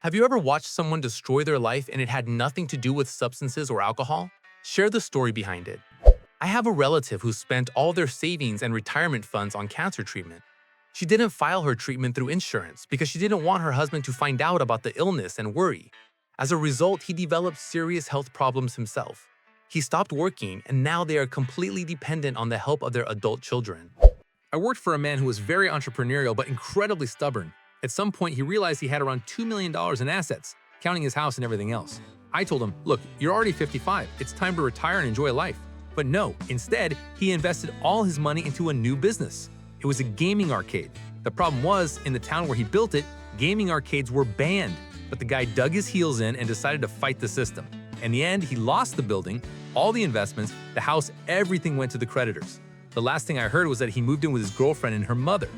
Have you ever watched someone destroy their life and it had nothing to do with substances or alcohol? Share the story behind it. I have a relative who spent all their savings and retirement funds on cancer treatment. She didn't file her treatment through insurance because she didn't want her husband to find out about the illness and worry. As a result, he developed serious health problems himself. He stopped working, and now they are completely dependent on the help of their adult children. I worked for a man who was very entrepreneurial but incredibly stubborn. At some point, he realized he had around $2 million in assets, counting his house and everything else. I told him, look, you're already 55, it's time to retire and enjoy life. But no, instead, he invested all his money into a new business. It was a gaming arcade. The problem was, in the town where he built it, gaming arcades were banned. But the guy dug his heels in and decided to fight the system. In the end, he lost the building, all the investments, the house, everything went to the creditors. The last thing I heard was that he moved in with his girlfriend and her mother.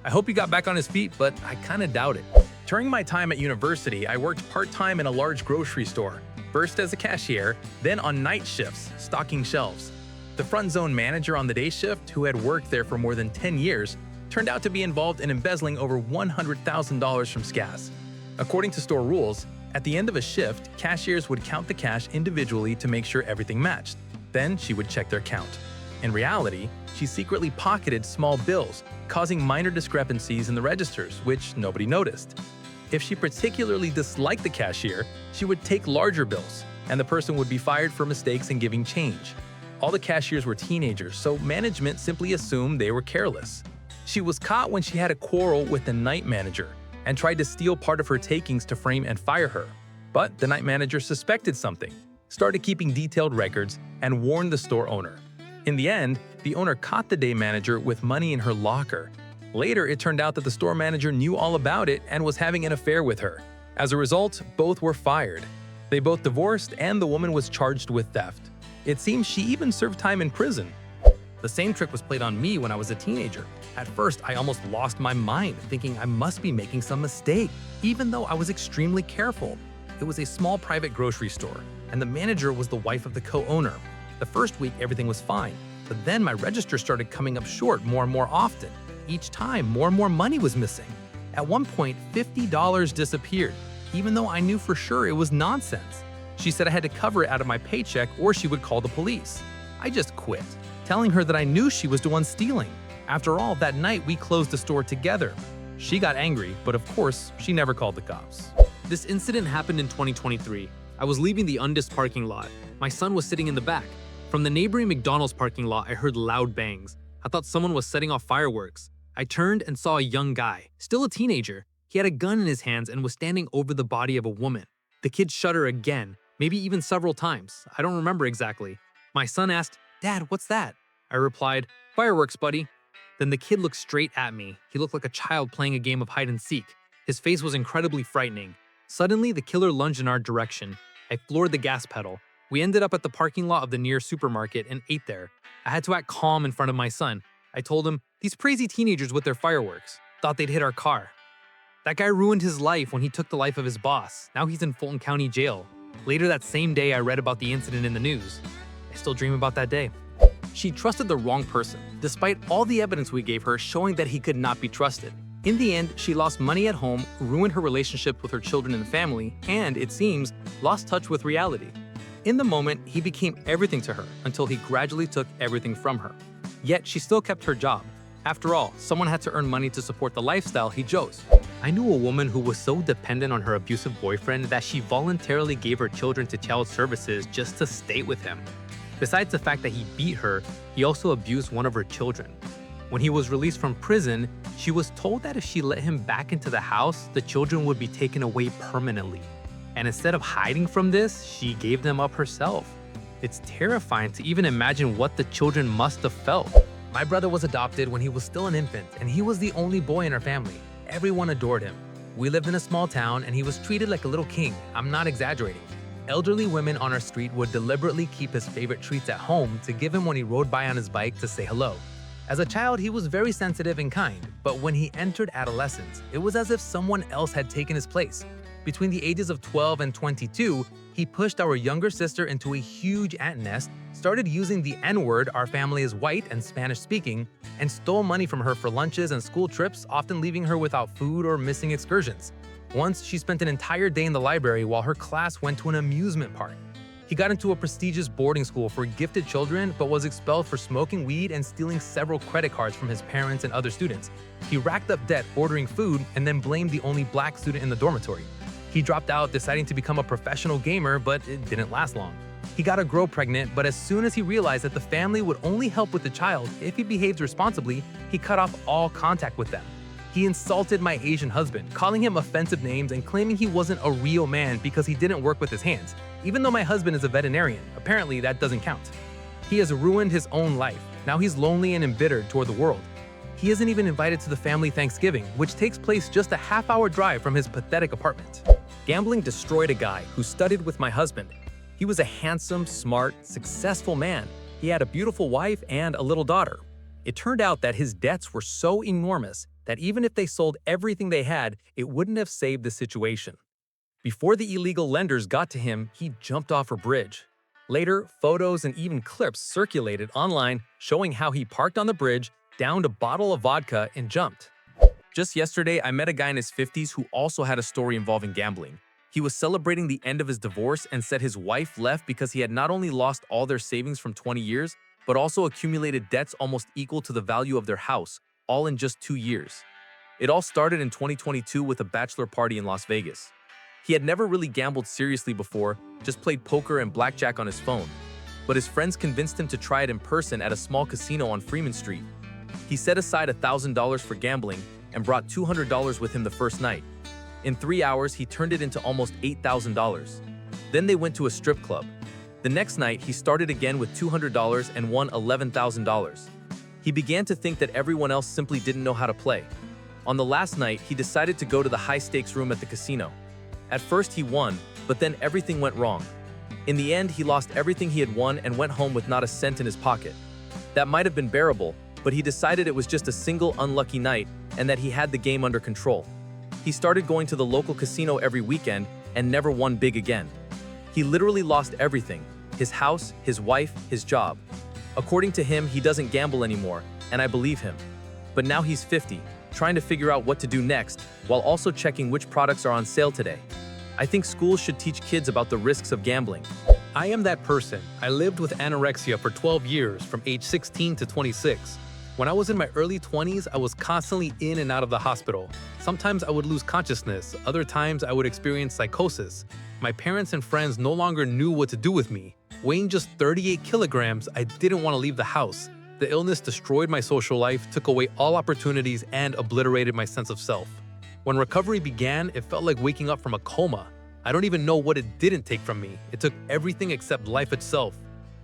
I hope he got back on his feet, but I kinda doubt it. During my time at university, I worked part-time in a large grocery store, first as a cashier, then on night shifts, stocking shelves. The front zone manager on the day shift, who had worked there for more than 10 years, turned out to be involved in embezzling over $100,000 from SCAS. According to store rules, at the end of a shift, cashiers would count the cash individually to make sure everything matched. Then she would check their count. In reality, she secretly pocketed small bills, causing minor discrepancies in the registers, which nobody noticed. If she particularly disliked the cashier, she would take larger bills, and the person would be fired for mistakes in giving change. All the cashiers were teenagers, so management simply assumed they were careless. She was caught when she had a quarrel with the night manager and tried to steal part of her takings to frame and fire her. But the night manager suspected something, started keeping detailed records, and warned the store owner. In the end, the owner caught the day manager with money in her locker. Later, it turned out that the store manager knew all about it and was having an affair with her. As a result, both were fired. They both divorced, and the woman was charged with theft. It seems she even served time in prison. The same trick was played on me when I was a teenager. At first, I almost lost my mind, thinking I must be making some mistake, even though I was extremely careful. It was a small private grocery store, and the manager was the wife of the co-owner. The first week, everything was fine, but then my register started coming up short more and more often. Each time, more and more money was missing. At one point, $50 disappeared, even though I knew for sure it was nonsense. She said I had to cover it out of my paycheck or she would call the police. I just quit, telling her that I knew she was the one stealing. After all, that night we closed the store together. She got angry, but of course, she never called the cops. This incident happened in 2023. I was leaving the Undis parking lot. My son was sitting in the back. From the neighboring McDonald's parking lot, I heard loud bangs. I thought someone was setting off fireworks. I turned and saw a young guy, still a teenager. He had a gun in his hands and was standing over the body of a woman. The kid shuddered again, maybe even several times. I don't remember exactly. My son asked, "Dad, what's that?" I replied, "Fireworks, buddy." Then the kid looked straight at me. He looked like a child playing a game of hide and seek. His face was incredibly frightening. Suddenly, the killer lunged in our direction. I floored the gas pedal. We ended up at the parking lot of the near supermarket and ate there. I had to act calm in front of my son. I told him, "These crazy teenagers with their fireworks thought they'd hit our car." That guy ruined his life when he took the life of his boss. Now he's in Fulton County Jail. Later that same day, I read about the incident in the news. I still dream about that day. She trusted the wrong person, despite all the evidence we gave her showing that he could not be trusted. In the end, she lost money at home, ruined her relationship with her children and family, and, it seems, lost touch with reality. In the moment, he became everything to her until he gradually took everything from her. Yet, she still kept her job. After all, someone had to earn money to support the lifestyle he chose. I knew a woman who was so dependent on her abusive boyfriend that she voluntarily gave her children to child services just to stay with him. Besides the fact that he beat her, he also abused one of her children. When he was released from prison, she was told that if she let him back into the house, the children would be taken away permanently. And instead of hiding from this, she gave them up herself. It's terrifying to even imagine what the children must have felt. My brother was adopted when he was still an infant, and he was the only boy in our family. Everyone adored him. We lived in a small town, and he was treated like a little king. I'm not exaggerating. Elderly women on our street would deliberately keep his favorite treats at home to give him when he rode by on his bike to say hello. As a child, he was very sensitive and kind, but when he entered adolescence, it was as if someone else had taken his place. Between the ages of 12 and 22, he pushed our younger sister into a huge ant nest, started using the N-word, our family is white and Spanish-speaking, and stole money from her for lunches and school trips, often leaving her without food or missing excursions. Once, she spent an entire day in the library while her class went to an amusement park. He got into a prestigious boarding school for gifted children, but was expelled for smoking weed and stealing several credit cards from his parents and other students. He racked up debt ordering food and then blamed the only black student in the dormitory. He dropped out, deciding to become a professional gamer, but it didn't last long. He got a girl pregnant, but as soon as he realized that the family would only help with the child if he behaved responsibly, he cut off all contact with them. He insulted my Asian husband, calling him offensive names and claiming he wasn't a real man because he didn't work with his hands. Even though my husband is a veterinarian, apparently that doesn't count. He has ruined his own life. Now he's lonely and embittered toward the world. He isn't even invited to the family Thanksgiving, which takes place just a half-hour drive from his pathetic apartment. Gambling destroyed a guy who studied with my husband. He was a handsome, smart, successful man. He had a beautiful wife and a little daughter. It turned out that his debts were so enormous that even if they sold everything they had, it wouldn't have saved the situation. Before the illegal lenders got to him, he jumped off a bridge. Later, photos and even clips circulated online showing how he parked on the bridge, downed a bottle of vodka, and jumped. Just yesterday, I met a guy in his 50s who also had a story involving gambling. He was celebrating the end of his divorce and said his wife left because he had not only lost all their savings from 20 years, but also accumulated debts almost equal to the value of their house, all in just 2 years. It all started in 2022 with a bachelor party in Las Vegas. He had never really gambled seriously before, just played poker and blackjack on his phone. But his friends convinced him to try it in person at a small casino on Freeman Street. He set aside $1,000 for gambling and brought $200 with him the first night. In 3 hours, he turned it into almost $8,000. Then they went to a strip club. The next night, he started again with $200 and won $11,000. He began to think that everyone else simply didn't know how to play. On the last night, he decided to go to the high-stakes room at the casino. At first, he won, but then everything went wrong. In the end, he lost everything he had won and went home with not a cent in his pocket. That might have been bearable, but he decided it was just a single unlucky night and that he had the game under control. He started going to the local casino every weekend and never won big again. He literally lost everything: his house, his wife, his job. According to him, he doesn't gamble anymore, and I believe him. But now he's 50, trying to figure out what to do next, while also checking which products are on sale today. I think schools should teach kids about the risks of gambling. I am that person. I lived with anorexia for 12 years, from age 16 to 26. When I was in my early 20s, I was constantly in and out of the hospital. Sometimes I would lose consciousness, other times I would experience psychosis. My parents and friends no longer knew what to do with me. Weighing just 38 kilograms, I didn't want to leave the house. The illness destroyed my social life, took away all opportunities, and obliterated my sense of self. When recovery began, it felt like waking up from a coma. I don't even know what it didn't take from me. It took everything except life itself.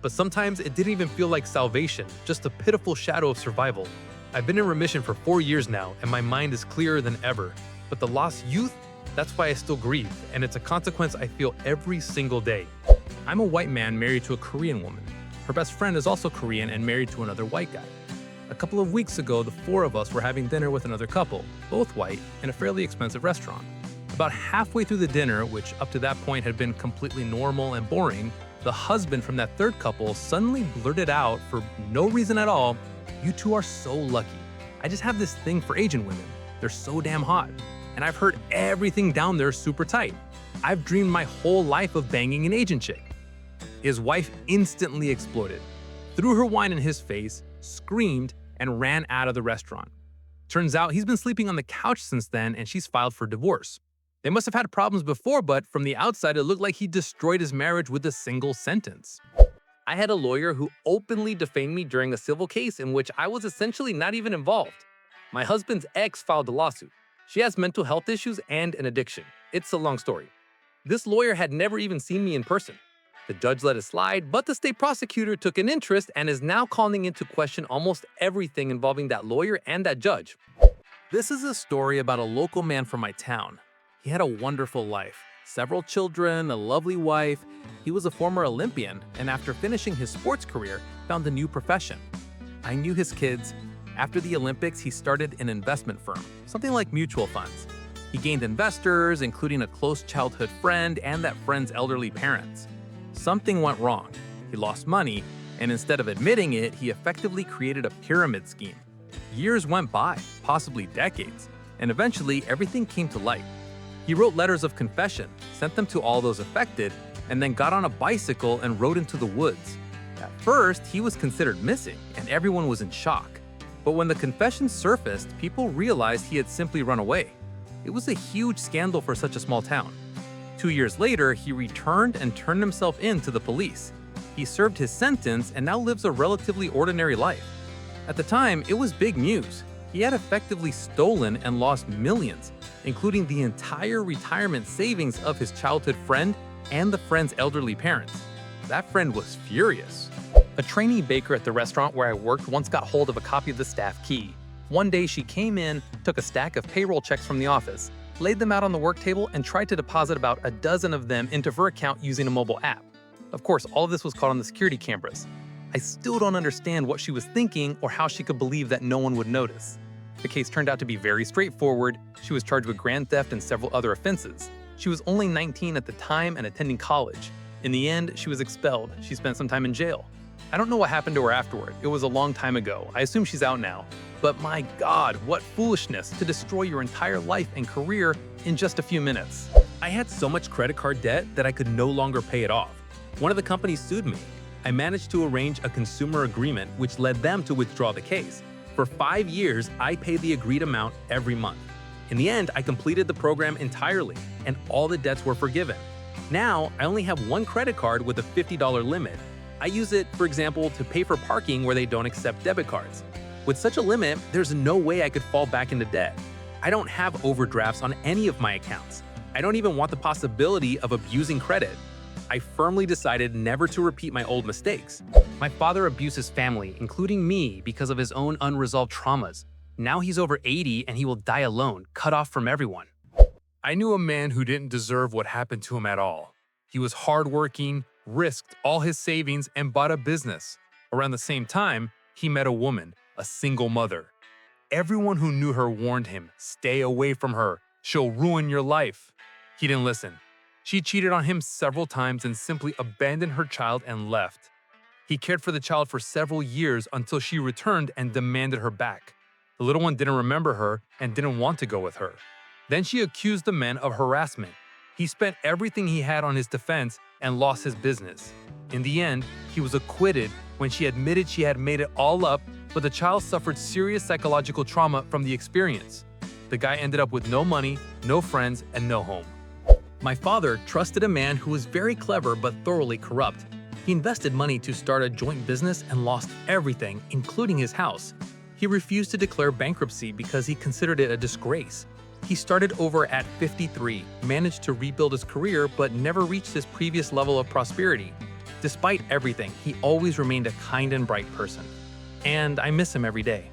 But sometimes it didn't even feel like salvation, just a pitiful shadow of survival. I've been in remission for 4 years now, and my mind is clearer than ever. But the lost youth? That's why I still grieve, and it's a consequence I feel every single day. I'm a white man married to a Korean woman. Her best friend is also Korean and married to another white guy. A couple of weeks ago, the 4 of us were having dinner with another couple, both white, in a fairly expensive restaurant. About halfway through the dinner, which up to that point had been completely normal and boring, the husband from that third couple suddenly blurted out, for no reason at all, "You two are so lucky. I just have this thing for Asian women. They're so damn hot. And I've heard everything down there super tight. I've dreamed my whole life of banging an Asian chick." His wife instantly exploded, threw her wine in his face, screamed, and ran out of the restaurant. Turns out he's been sleeping on the couch since then, and she's filed for divorce. They must have had problems before, but from the outside, it looked like he destroyed his marriage with a single sentence. I had a lawyer who openly defamed me during a civil case in which I was essentially not even involved. My husband's ex filed a lawsuit. She has mental health issues and an addiction. It's a long story. This lawyer had never even seen me in person. The judge let it slide, but the state prosecutor took an interest and is now calling into question almost everything involving that lawyer and that judge. This is a story about a local man from my town. He had a wonderful life, several children, a lovely wife. He was a former Olympian, and after finishing his sports career, found a new profession. I knew his kids. After the Olympics, he started an investment firm, something like mutual funds. He gained investors, including a close childhood friend and that friend's elderly parents. Something went wrong. He lost money, and instead of admitting it, he effectively created a pyramid scheme. Years went by, possibly decades, and eventually everything came to light. He wrote letters of confession, sent them to all those affected, and then got on a bicycle and rode into the woods. At first, he was considered missing, and everyone was in shock. But when the confession surfaced, people realized he had simply run away. It was a huge scandal for such a small town. 2 years later, he returned and turned himself in to the police. He served his sentence and now lives a relatively ordinary life. At the time, it was big news. He had effectively stolen and lost millions, including the entire retirement savings of his childhood friend and the friend's elderly parents. That friend was furious. A trainee baker at the restaurant where I worked once got hold of a copy of the staff key. One day she came in, took a stack of payroll checks from the office, laid them out on the work table, and tried to deposit about a dozen of them into her account using a mobile app. Of course, all of this was caught on the security cameras. I still don't understand what she was thinking or how she could believe that no one would notice. The case turned out to be very straightforward. She was charged with grand theft and several other offenses. She was only 19 at the time and attending college. In the end, she was expelled. She spent some time in jail. I don't know what happened to her afterward. It was a long time ago. I assume she's out now. But my God, what foolishness to destroy your entire life and career in just a few minutes. I had so much credit card debt that I could no longer pay it off. One of the companies sued me. I managed to arrange a consumer agreement which led them to withdraw the case. For 5 years, I paid the agreed amount every month. In the end, I completed the program entirely, and all the debts were forgiven. Now, I only have one credit card with a $50 limit. I use it, for example, to pay for parking where they don't accept debit cards. With such a limit, there's no way I could fall back into debt. I don't have overdrafts on any of my accounts. I don't even want the possibility of abusing credit. I firmly decided never to repeat my old mistakes. My father abused his family, including me, because of his own unresolved traumas. Now he's over 80 and he will die alone, cut off from everyone. I knew a man who didn't deserve what happened to him at all. He was hardworking, risked all his savings, and bought a business. Around the same time, he met a woman, a single mother. Everyone who knew her warned him, stay away from her, she'll ruin your life. He didn't listen. She cheated on him several times and simply abandoned her child and left. He cared for the child for several years until she returned and demanded her back. The little one didn't remember her and didn't want to go with her. Then she accused the man of harassment. He spent everything he had on his defense and lost his business. In the end, he was acquitted when she admitted she had made it all up, but the child suffered serious psychological trauma from the experience. The guy ended up with no money, no friends, and no home. My father trusted a man who was very clever but thoroughly corrupt. He invested money to start a joint business and lost everything, including his house. He refused to declare bankruptcy because he considered it a disgrace. He started over at 53, managed to rebuild his career, but never reached his previous level of prosperity. Despite everything, he always remained a kind and bright person. And I miss him every day.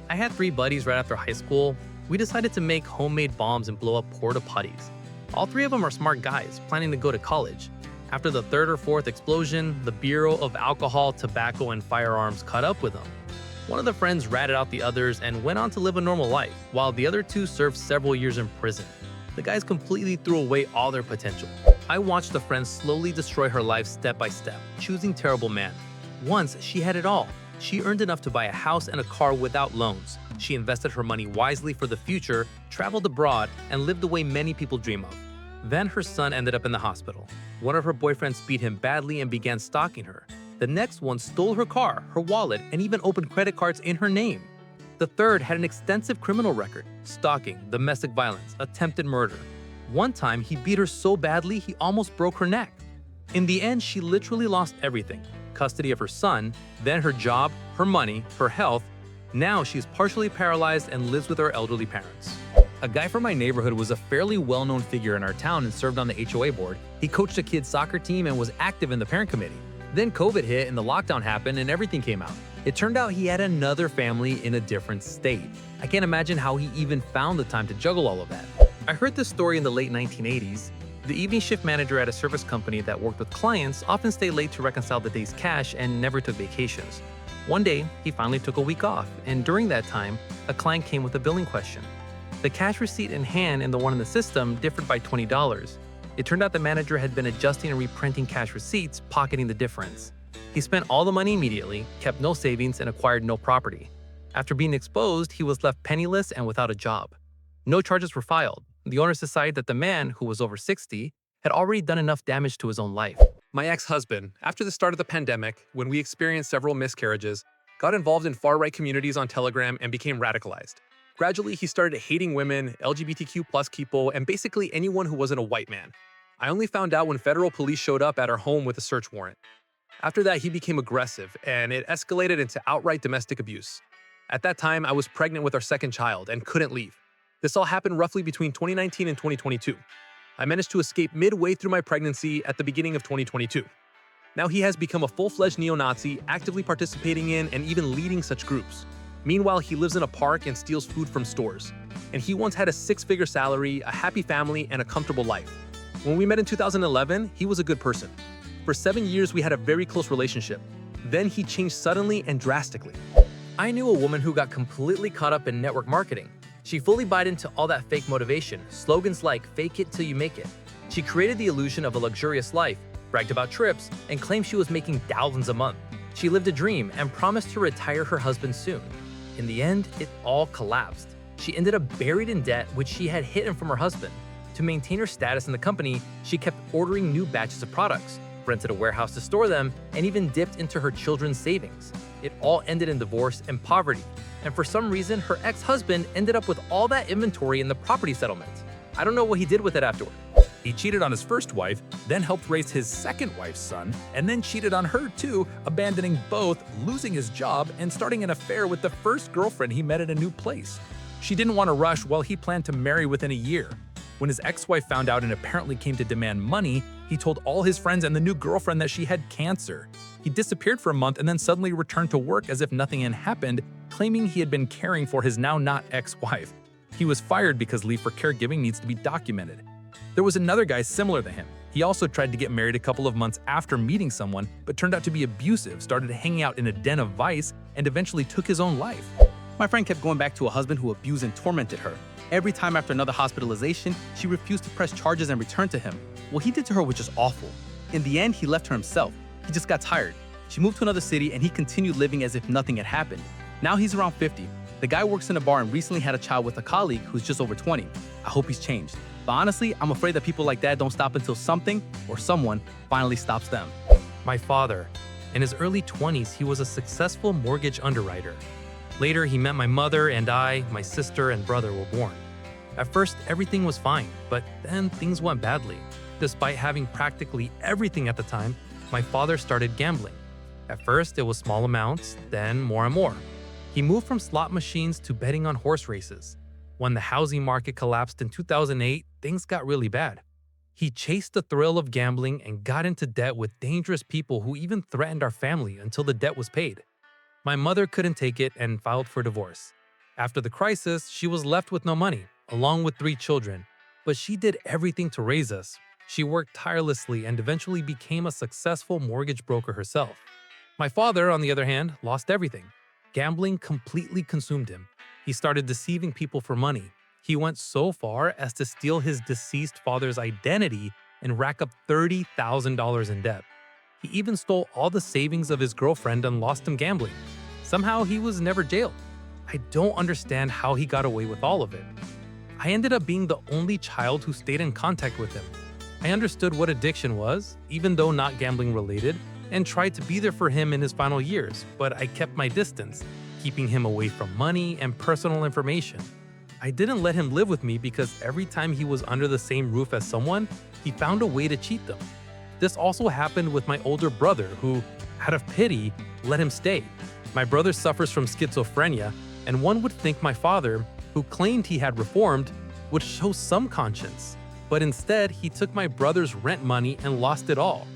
I had 3 buddies right after high school. We decided to make homemade bombs and blow up porta potties. All 3 of them are smart guys, planning to go to college. After the 3rd or 4th explosion, the Bureau of Alcohol, Tobacco, and Firearms caught up with them. One of the friends ratted out the others and went on to live a normal life, while the other 2 served several years in prison. The guys completely threw away all their potential. I watched the friend slowly destroy her life step by step, choosing terrible men. Once, she had it all. She earned enough to buy a house and a car without loans. She invested her money wisely for the future, traveled abroad, and lived the way many people dream of. Then her son ended up in the hospital. One of her boyfriends beat him badly and began stalking her. The next one stole her car, her wallet, and even opened credit cards in her name. The third had an extensive criminal record: stalking, domestic violence, attempted murder. One time, he beat her so badly he almost broke her neck. In the end, she literally lost everything: custody of her son, then her job, her money, her health. Now she's partially paralyzed and lives with her elderly parents. A guy from my neighborhood was a fairly well-known figure in our town and served on the HOA board. He coached a kid's soccer team and was active in the parent committee. Then COVID hit and the lockdown happened and everything came out. It turned out he had another family in a different state. I can't imagine how he even found the time to juggle all of that. I heard this story in the late 1980s. The evening shift manager at a service company that worked with clients often stayed late to reconcile the day's cash and never took vacations. One day, he finally took a week off, and during that time, a client came with a billing question. The cash receipt in hand and the one in the system differed by $20. It turned out the manager had been adjusting and reprinting cash receipts, pocketing the difference. He spent all the money immediately, kept no savings, and acquired no property. After being exposed, he was left penniless and without a job. No charges were filed, The owners decided that the man, who was over 60, had already done enough damage to his own life. My ex-husband, after the start of the pandemic, when we experienced several miscarriages, got involved in far-right communities on Telegram and became radicalized. Gradually, he started hating women, LGBTQ plus people, and basically anyone who wasn't a white man. I only found out when federal police showed up at our home with a search warrant. After that, he became aggressive, and it escalated into outright domestic abuse. At that time, I was pregnant with our second child and couldn't leave. This all happened roughly between 2019 and 2022. I managed to escape midway through my pregnancy at the beginning of 2022. Now he has become a full-fledged neo-Nazi, actively participating in and even leading such groups. Meanwhile, he lives in a park and steals food from stores. And he once had a six-figure salary, a happy family, and a comfortable life. When we met in 2011, he was a good person. For 7 years, we had a very close relationship. Then he changed suddenly and drastically. I knew a woman who got completely caught up in network marketing. She fully bought into all that fake motivation, slogans like "fake it till you make it." She created the illusion of a luxurious life, bragged about trips, and claimed she was making thousands a month. She lived a dream and promised to retire her husband soon. In the end, it all collapsed. She ended up buried in debt which she had hidden from her husband. To maintain her status in the company, she kept ordering new batches of products, rented a warehouse to store them, and even dipped into her children's savings. It all ended in divorce and poverty. And for some reason, her ex-husband ended up with all that inventory in the property settlement. I don't know what he did with it afterward. He cheated on his first wife, then helped raise his second wife's son, and then cheated on her too, abandoning both, losing his job, and starting an affair with the first girlfriend he met at a new place. She didn't want to rush while he planned to marry within a year. When his ex-wife found out and apparently came to demand money, he told all his friends and the new girlfriend that she had cancer. He disappeared for a month and then suddenly returned to work as if nothing had happened, claiming he had been caring for his now not ex-wife. He was fired because leave for caregiving needs to be documented. There was another guy similar to him. He also tried to get married a couple of months after meeting someone, but turned out to be abusive, started hanging out in a den of vice, and eventually took his own life. My friend kept going back to a husband who abused and tormented her. Every time after another hospitalization, she refused to press charges and return to him. What he did to her was just awful. In the end, he left her himself. He just got tired. She moved to another city and he continued living as if nothing had happened. Now he's around 50. The guy works in a bar and recently had a child with a colleague who's just over 20. I hope he's changed. But honestly, I'm afraid that people like that don't stop until something or someone finally stops them. My father. In his early 20s, he was a successful mortgage underwriter. Later, he met my mother, and I, my sister, and brother were born. At first, everything was fine, but then things went badly. Despite having practically everything at the time, my father started gambling. At first, it was small amounts, then more and more. He moved from slot machines to betting on horse races. When the housing market collapsed in 2008, things got really bad. He chased the thrill of gambling and got into debt with dangerous people who even threatened our family until the debt was paid. My mother couldn't take it and filed for divorce. After the crisis, she was left with no money, along with 3 children. But she did everything to raise us. She worked tirelessly and eventually became a successful mortgage broker herself. My father, on the other hand, lost everything. Gambling completely consumed him. He started deceiving people for money. He went so far as to steal his deceased father's identity and rack up $30,000 in debt. He even stole all the savings of his girlfriend and lost them gambling. Somehow he was never jailed. I don't understand how he got away with all of it. I ended up being the only child who stayed in contact with him. I understood what addiction was, even though not gambling related, and tried to be there for him in his final years, but I kept my distance, keeping him away from money and personal information. I didn't let him live with me because every time he was under the same roof as someone, he found a way to cheat them. This also happened with my older brother who, out of pity, let him stay. My brother suffers from schizophrenia, and one would think my father, who claimed he had reformed, would show some conscience. But instead, he took my brother's rent money and lost it all.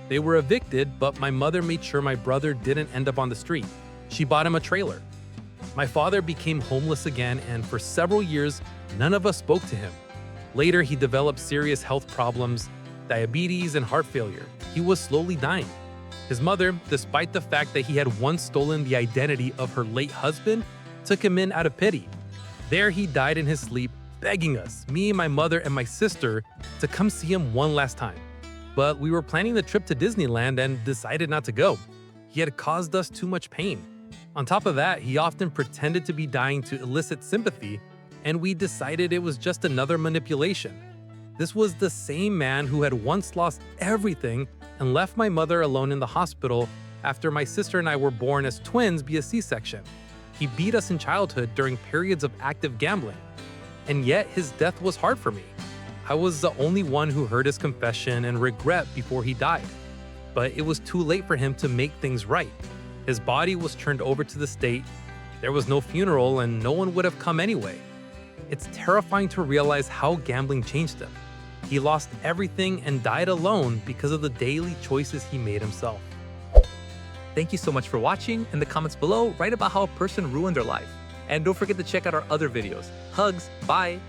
They were evicted, but my mother made sure my brother didn't end up on the street. She bought him a trailer. My father became homeless again, and for several years, none of us spoke to him. Later, he developed serious health problems, diabetes, and heart failure. He was slowly dying. His mother, despite the fact that he had once stolen the identity of her late husband, took him in out of pity. There he died in his sleep, begging us, me, my mother, and my sister, to come see him one last time. But we were planning the trip to Disneyland and decided not to go. He had caused us too much pain. On top of that, he often pretended to be dying to elicit sympathy, and we decided it was just another manipulation. This was the same man who had once lost everything and left my mother alone in the hospital after my sister and I were born as twins via C-section. He beat us in childhood during periods of active gambling. And yet his death was hard for me. I was the only one who heard his confession and regret before he died. But it was too late for him to make things right. His body was turned over to the state. There was no funeral and no one would have come anyway. It's terrifying to realize how gambling changed him. He lost everything and died alone because of the daily choices he made himself. Thank you so much for watching. In the comments below, write about how a person ruined their life. And don't forget to check out our other videos. Hugs, bye!